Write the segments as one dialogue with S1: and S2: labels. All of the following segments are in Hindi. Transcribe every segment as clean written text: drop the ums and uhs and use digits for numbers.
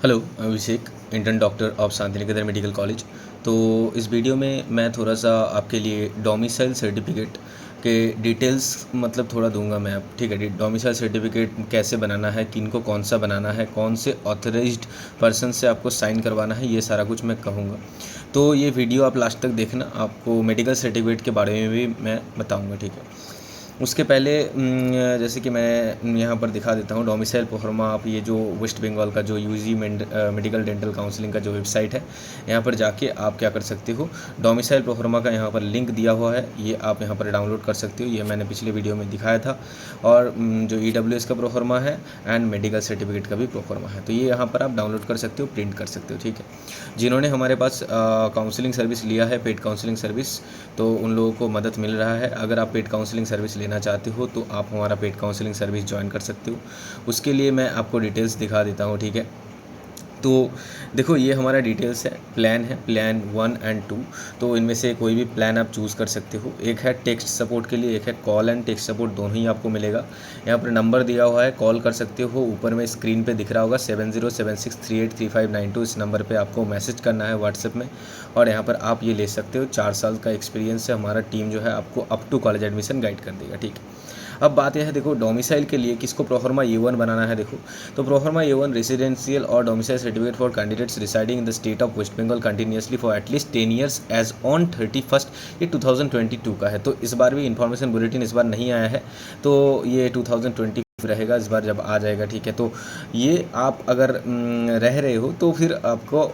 S1: Hello, Abhishek, intern doctor of Shanti Niketan medical college. तो इस वीडियो में मैं थोड़ा-सा आपके लिए डोमिसाइल सर्टिफ़िकेट के डिटेल्स थोड़ा दूँगा मैं अब, ठीक है? डोमिसाइल सर्टिफ़िकेट कैसे बनाना है, किनको कौन-सा बनाना है, कौन से ऑथराइज़्ड पर्सन से आपको साइन करवाना है, ये सारा कुछ मैं कहूँगा। तो ये वीडियो आप लास्ट तक देखना, आपको मेडिकल सर्टिफ़िकेट के बारे में भी मैं बताऊँगा, ठीक है? उसके पहले जैसे कि मैं यहाँ पर दिखा देता हूँ डोमिसाइल प्रोफार्मा। आप ये जो वेस्ट बंगाल का जो यूजी मेडिकल डेंटल काउंसलिंग का जो वेबसाइट है, यहाँ पर जाके आप क्या कर सकते हो, डोमिसाइल प्रोफार्मा का यहाँ पर लिंक दिया हुआ है, ये आप यहाँ पर डाउनलोड कर सकते हो। ये मैंने पिछले वीडियो में दिखाया था। और जो ईडब्ल्यूएस का प्रोफार्मा है एंड मेडिकल सर्टिफिकेट का भी प्रोफार्मा है, तो ये यहाँ पर आप डाउनलोड कर सकते हो, प्रिंट कर सकते हो, ठीक है? जिन्होंने हमारे पास काउंसलिंग सर्विस लिया है, पेड काउंसलिंग सर्विस, तो उन लोगों को मदद मिल रहा है। अगर आप पेड काउंसलिंग सर्विस लेना चाहते हो तो आप हमारा पेड काउंसलिंग सर्विस ज्वाइन कर सकते हो। उसके लिए मैं आपको डिटेल्स दिखा देता हूँ, ठीक है? तो देखो, ये हमारा डिटेल्स है, प्लान 1 एंड 2। तो इनमें से कोई भी प्लान आप चूज़ कर सकते हो। एक है टेक्स्ट सपोर्ट के लिए, एक है कॉल एंड टेक्स्ट सपोर्ट, दोनों ही आपको मिलेगा। यहाँ पर नंबर दिया हुआ है, कॉल कर सकते हो, ऊपर में स्क्रीन पे दिख रहा होगा 7076383592। इस नंबर पे आपको मैसेज करना है व्हाट्सएप में, और यहाँ पर आप ये ले सकते हो। 4 साल का एक्सपीरियंस से हमारा टीम जो है आपको up to college admission guide कर देगा, ठीक है? अब बात यह है, देखो, डोमिसाइल के लिए किसको प्रोफार्मा ए1 बनाना है। देखो, तो प्रोफार्मा ए1 रेसिडेंशियल और domicile certificate for candidates residing in the state of West Bengal continuously for at least 10 years as on 31 ये 2022 का है। तो इस बार भी इन्फॉर्मेशन बुलेटिन इस बार नहीं आया है, तो ये 2020 रहेगा इस बार जब आ जाएगा, ठीक है? तो ये आप अगर रह रहे हो तो फिर आपको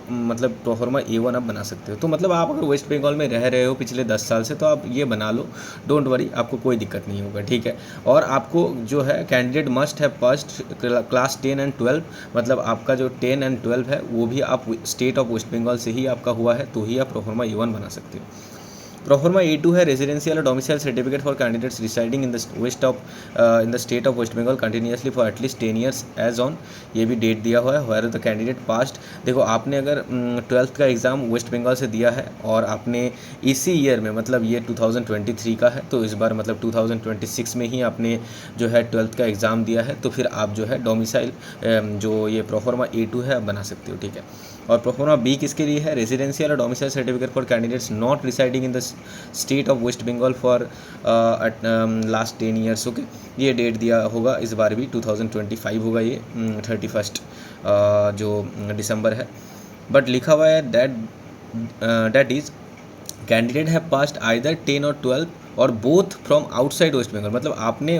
S1: प्रोफार्मा ए1 आप बना सकते हो। तो आप अगर वेस्ट बंगाल में रह रहे हो पिछले 10 साल से, तो आप ये बना लो, डोंट वरी, आपको कोई दिक्कत नहीं होगा, ठीक है? और आपको जो है, candidate must have past class 10 and 12, आपका जो 10 एंड 12 है वो भी आप स्टेट ऑफ वेस्ट बंगाल से ही आपका हुआ है, तो ही आप प्रोफार्मा ए1 बना सकते हो। प्रोफार्मा ए2 है रेजिडेंशियल और domicile certificate for candidates residing in the state of West Bengal continuously for at least 10 years as on, ये भी डेट दिया हुआ है, वेयर द कैंडिडेट पास्ट। देखो, आपने अगर 12th का एग्ज़ाम वेस्ट बंगाल से दिया है और आपने इसी ईयर में, ये 2023 का है, तो इस बार 2026 में ही आपने जो है 12th का एग्ज़ाम दिया है, तो फिर आप जो है डोमिसाइल जो ये प्रोफार्मा ए2 है आप बना सकते हो, ठीक है? और प्रोफार्मा बी किसके लिए है, रेजिडेंशियल और domicile certificate for candidates not residing in the state of West Bengal for last 10 years, okay? ये डेट दिया होगा, इस बार भी 2025 होगा, ये 31 जो दिसंबर है। बट लिखा हुआ है that is candidate have passed either 10 और 12 और both from outside West Bengal. आपने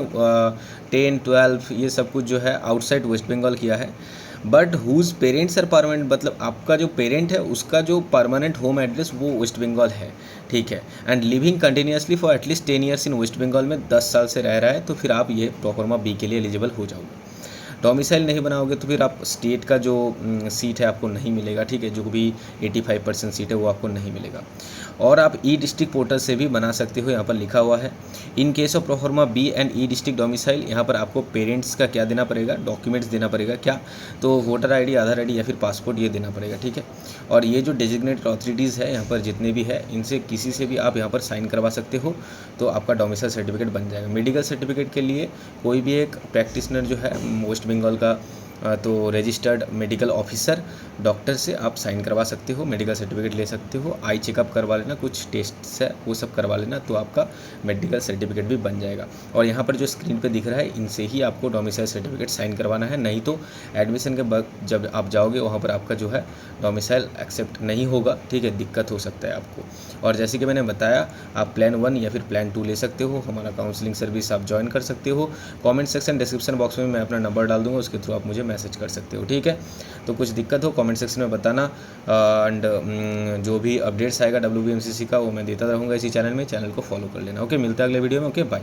S1: 10 12 ये सब कुछ जो है आउटसाइड वेस्ट बंगाल किया है, but whose parents are permanent, आपका जो पेरेंट है उसका जो परमानेंट होम एड्रेस वो वेस्ट बंगाल है, ठीक है? And living continuously for at least 10 years in West Bengal में 10 साल से रह रहा है, तो फिर आप ये प्रोफार्मा बी के लिए एलिजिबल हो जाओगे। डोमिसाइल नहीं बनाओगे तो फिर आप स्टेट का जो सीट है आपको नहीं मिलेगा, ठीक है? जो भी 85% सीट है वो आपको नहीं मिलेगा। और आप ई डिस्ट्रिक्ट पोर्टल से भी बना सकते हो, यहाँ पर लिखा हुआ है in case of proforma B and E district domicile. यहाँ पर आपको पेरेंट्स का क्या देना पड़ेगा, डॉक्यूमेंट्स देना पड़ेगा, क्या? तो वोटर आईडी, आधार आईडी या फिर पासपोर्ट, ये देना पड़ेगा, ठीक है? और ये जो डेजिग्नेटेड अथॉरिटीज़ है यहाँ पर जितने भी है, इनसे किसी से भी आप यहाँ पर साइन करवा सकते हो, तो आपका डोमिसाइल सर्टिफिकेट बन जाएगा। मेडिकल सर्टिफिकेट के लिए कोई भी एक प्रैक्टिशनर जो है वेस्ट बंगाल का, तो रजिस्टर्ड मेडिकल ऑफिसर डॉक्टर से आप साइन करवा सकते हो, मेडिकल सर्टिफिकेट ले सकते हो। आई चेकअप करवा लेना, कुछ टेस्ट है वो सब करवा लेना, तो आपका मेडिकल सर्टिफिकेट भी बन जाएगा। और यहाँ पर जो स्क्रीन पे दिख रहा है, इनसे ही आपको डोमिसाइल सर्टिफिकेट साइन करवाना है, नहीं तो एडमिशन के वक्त जब आप जाओगे वहाँ पर आपका जो है डोमिसाइल एक्सेप्ट नहीं होगा, ठीक है? दिक्कत हो सकता है आपको। और जैसे कि मैंने बताया, आप प्लान 1 या फिर प्लान 2 ले सकते हो, हमारा काउंसलिंग सर्विस आप ज्वाइन कर सकते हो। कमेंट सेक्शन डिस्क्रिप्शन बॉक्स में मैं अपना नंबर डाल दूँगा, उसके थ्रू आप मुझे मैसेज कर सकते हो, ठीक है? तो कुछ दिक्कत हो कमेंट सेक्शन में बताना, एंड जो भी अपडेट्स आएगा WBMCC का वो मैं देता रहूँगा इसी चैनल में, चैनल को फॉलो कर लेना, ओके? मिलता है अगले वीडियो में, ओके? बाय।